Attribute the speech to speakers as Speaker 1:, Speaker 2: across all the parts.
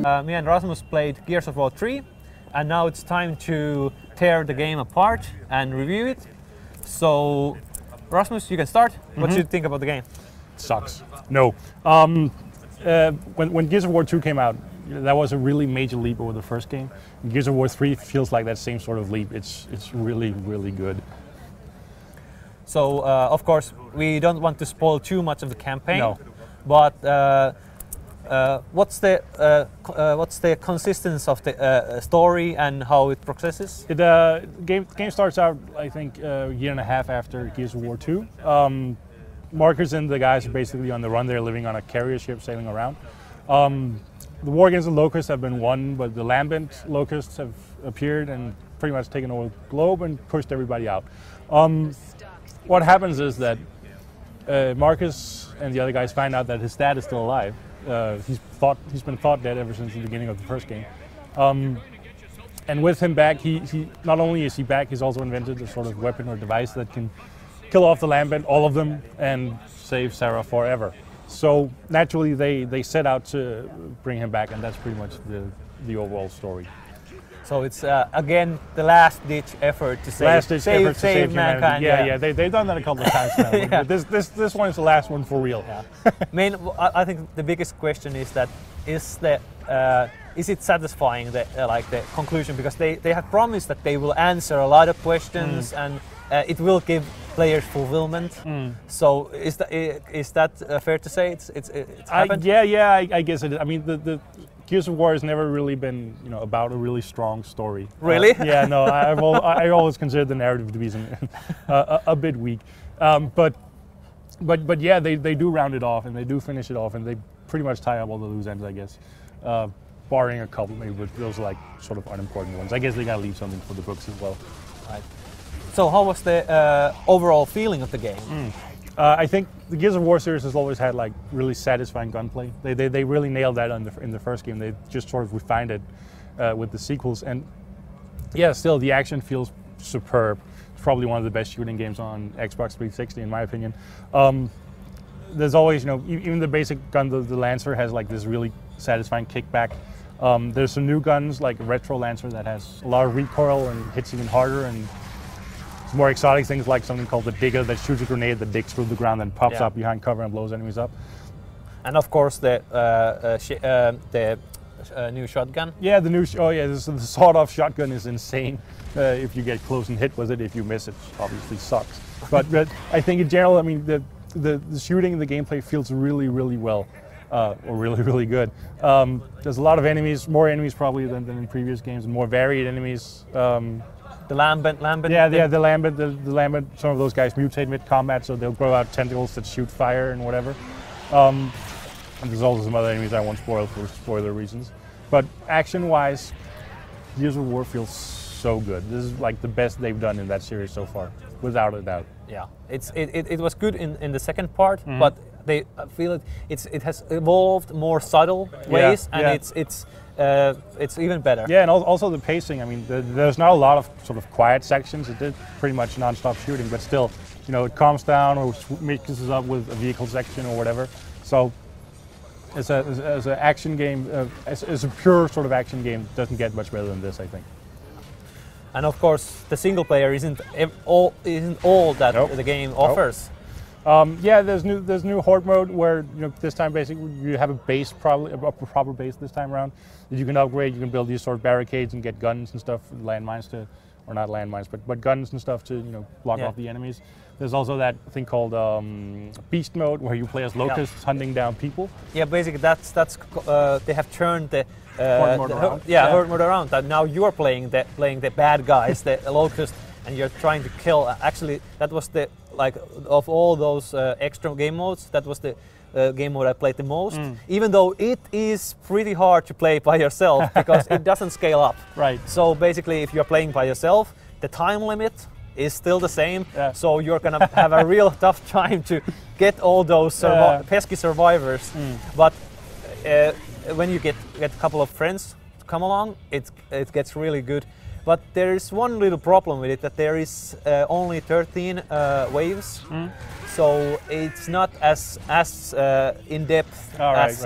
Speaker 1: Me and Rasmus played Gears of War 3, and now it's time to tear the game apart and review it. So, Rasmus, you can start. What do you think about the game?
Speaker 2: It sucks. No. When Gears of War 2 came out, that was a really major leap over the first game. And Gears of War 3 feels like that same sort of leap. It's really, really good.
Speaker 1: So, of course, we don't want to spoil too much of the campaign.
Speaker 2: No.
Speaker 1: But what's the consistency of the story and how it progresses?
Speaker 2: The game starts out, I think, a year and a half after Gears of War 2. Marcus and the guys are basically on the run. They're living on a carrier ship sailing around. The war against the Locusts have been won, but the Lambent Locusts have appeared and pretty much taken over the globe and pushed everybody out. What happens is that Marcus and the other guys find out that his dad is still alive. He's been thought dead ever since the beginning of the first game. And with him back, he not only is he back, he's also invented a sort of weapon or device that can kill off the Lambent, all of them, and save Sarah forever. So naturally, they set out to bring him back, and that's pretty much the overall story.
Speaker 1: So it's again the last-ditch effort to save mankind.
Speaker 2: Yeah. They've done that a couple of times now.
Speaker 1: Yeah.
Speaker 2: But this one is the last one for real.
Speaker 1: Yeah. I think the biggest question is that is it satisfying the conclusion, because they have promised that they will answer a lot of questions and it will give players fulfillment. So is that fair to say? It's happened?
Speaker 2: I guess it is. I mean, the Gears of War has never really been, about a really strong story.
Speaker 1: Really?
Speaker 2: No. I always considered the narrative to be a bit weak. But yeah, they do round it off and they do finish it off and they pretty much tie up all the loose ends, I guess. Barring a couple, maybe, but those are like sort of unimportant ones. I guess they gotta leave something for the books as well.
Speaker 1: Right. So how was the overall feeling of the game?
Speaker 2: I think the Gears of War series has always had like really satisfying gunplay. They really nailed that in the first game. They just sort of refined it with the sequels, and yeah, still the action feels superb. It's probably one of the best shooting games on Xbox 360 in my opinion. There's always, even the basic gun, the Lancer has like this really satisfying kickback. There's some new guns like Retro Lancer that has a lot of recoil and hits even harder, and more exotic things like something called the Digger that shoots a grenade that digs through the ground and pops up behind cover and blows enemies up. And
Speaker 1: of course the new shotgun.
Speaker 2: Yeah, the sawed-off shotgun is insane. If you get close and hit with it, if you miss it, obviously sucks. But I think in general, I mean, the shooting and the gameplay feels really, really well, or really, really good. There's a lot of enemies, more enemies probably than in previous games, and more varied enemies.
Speaker 1: The Lambent.
Speaker 2: Yeah, the Lambent. Some of those guys mutate mid-combat, so they'll grow out tentacles that shoot fire and whatever. And there's also some other enemies I won't spoil for spoiler reasons. But action-wise, Gears of War feels so good. This is like the best they've done in that series so far, without a doubt.
Speaker 1: Yeah, it was good in the second part, but I feel it has evolved more subtle ways, and it's even better.
Speaker 2: Yeah, and also the pacing. I mean, there's not a lot of sort of quiet sections. It did pretty much non-stop shooting, but still, it calms down or mixes up with a vehicle section or whatever. So, as an action game, as a pure sort of action game, doesn't get much better than this, I think.
Speaker 1: And of course, the single player isn't all that the game offers.
Speaker 2: Yeah, there's new horde mode where this time basically you have a base, probably a proper base this time around that you can upgrade. You can build these sort of barricades and get guns and stuff, landmines or not landmines, but guns and stuff to block off the enemies. There's also that thing called beast mode where you play as locusts hunting down people.
Speaker 1: Yeah, basically that's they have turned the
Speaker 2: horde mode around.
Speaker 1: Horde mode around. That now you are playing the bad guys, the locusts, and you're trying to kill. Actually, that was of all those extra game modes, that was the game mode I played the most. Even though it is pretty hard to play by yourself because it doesn't scale up.
Speaker 2: Right.
Speaker 1: So basically, if you're playing by yourself, the time limit is still the same. So you're gonna have a real tough time to get all those pesky survivors. But when you get a couple of friends to come along, it gets really good. But there is one little problem with it, that there is only 13 waves, so it's not as in depth as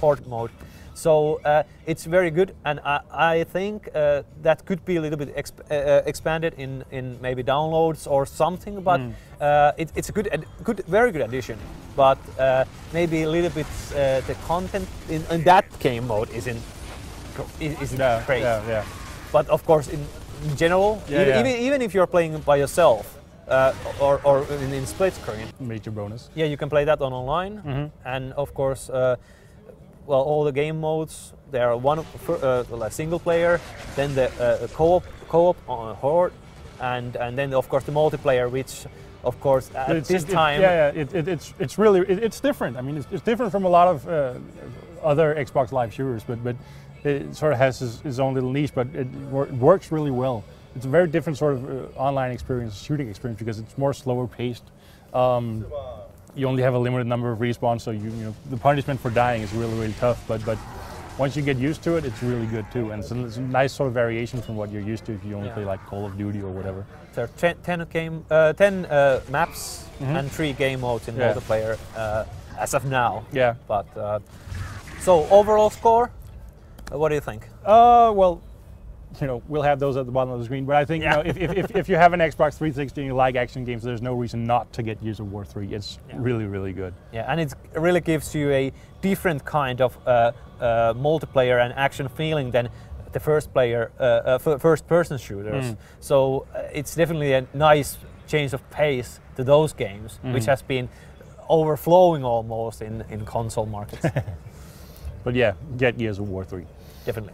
Speaker 1: horde mode. So it's very good, and I think that could be a little bit expanded in maybe downloads or something. But it's a very good addition. But maybe a little bit the content in that game mode isn't great.
Speaker 2: Yeah.
Speaker 1: But of course, in general, even if you're playing by yourself or in split screen,
Speaker 2: major bonus.
Speaker 1: Yeah, you can play that online, and of course. Well, all the game modes, there are like single player, then the co-op on Horde, and then of course the multiplayer, which of course at this time.
Speaker 2: It's really different. I mean, it's different from a lot of other Xbox Live shooters, but it sort of has its own little niche, but it works really well. It's a very different sort of online experience, shooting experience, because it's more slower paced. You only have a limited number of respawns, so you know the punishment for dying is really tough. But once you get used to it, it's really good too, and it's a nice sort of variation from what you're used to if you only play like Call of Duty or whatever.
Speaker 1: There are 10 maps and 3 game modes in multiplayer as of now.
Speaker 2: Yeah.
Speaker 1: But so overall score, what do you think?
Speaker 2: Well, you know, we'll have those at the bottom of the screen. But I think you know, if you have an Xbox 360 and you like action games, there's no reason not to get Gears of War 3. It's really good. Yeah,
Speaker 1: and it really gives you a different kind of multiplayer and action feeling than the first-person shooters. So it's definitely a nice change of pace to those games, which has been overflowing almost in console markets.
Speaker 2: But yeah, get Gears of War 3.
Speaker 1: Definitely.